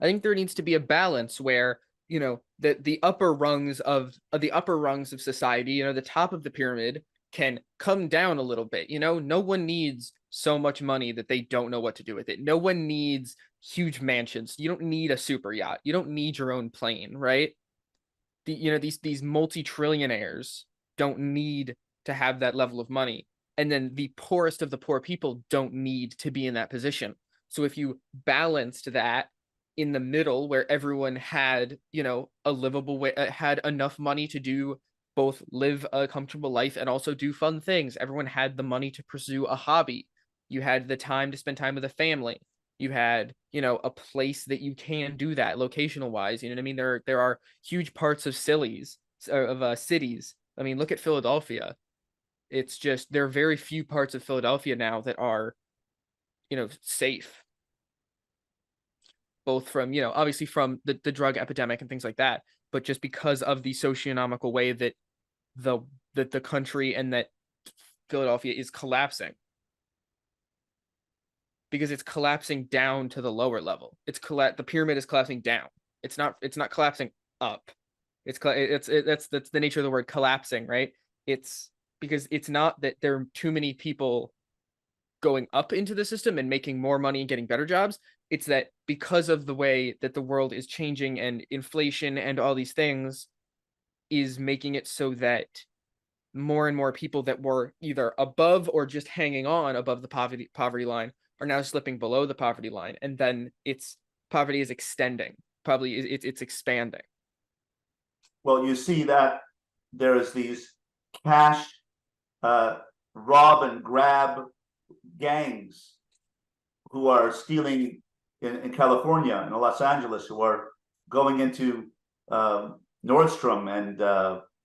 I think there needs to be a balance where, the upper rungs of society, the top of the pyramid can come down a little bit. No one needs so much money that they don't know what to do with it. No one needs huge mansions. You don't need a super yacht. You don't need your own plane, right? These multi-trillionaires don't need to have that level of money. And then the poorest of the poor people don't need to be in that position. So if you balanced that in the middle where everyone had, a livable way, had enough money to do both live a comfortable life and also do fun things. Everyone had the money to pursue a hobby. You had the time to spend time with a family. You had, a place that you can do that locational wise. You know what I mean? There are huge parts of cities. I mean, look at Philadelphia. It's just there are very few parts of Philadelphia now that are, safe, both from, obviously from the drug epidemic and things like that, but just because of the socioeconomical way that the country and that Philadelphia is collapsing, because it's collapsing down to the lower level. The pyramid is collapsing down. It's not collapsing up. That's the nature of the word collapsing, right? It's because it's not that there are too many people going up into the system and making more money and getting better jobs. It's that because of the way that the world is changing and inflation and all these things is making it so that more and more people that were either above or just hanging on above the poverty line are now slipping below the poverty line, and then poverty is extending. Probably it's expanding. Well, you see that there's these cash rob and grab gangs who are stealing in California and Los Angeles, who are going into Nordstrom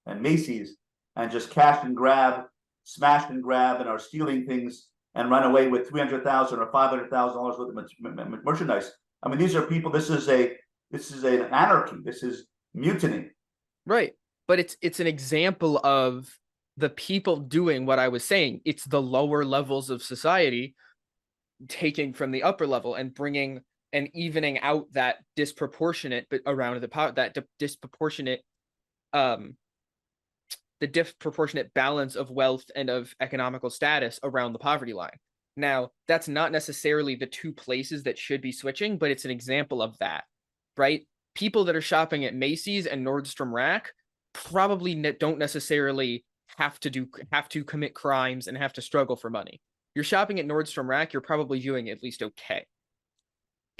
and Macy's and just cash and grab, smash and grab, and are stealing things and run away with $300,000 or $500,000 worth of merchandise. I mean, these are people. This is an anarchy. This is mutiny. Right. But it's an example of the people doing what I was saying. It's the lower levels of society taking from the upper level and bringing and evening out that disproportionate, but around disproportionate the disproportionate balance of wealth and of economical status around the poverty line. Now, that's not necessarily the two places that should be switching, but it's an example of that, right? People that are shopping at Macy's and Nordstrom Rack probably don't necessarily have to commit crimes and have to struggle for money. You're shopping at Nordstrom Rack, you're probably doing at least okay.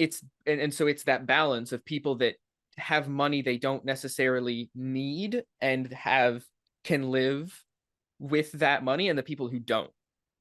So it's that balance of people that have money they don't necessarily need and can live with that money, and the people who don't.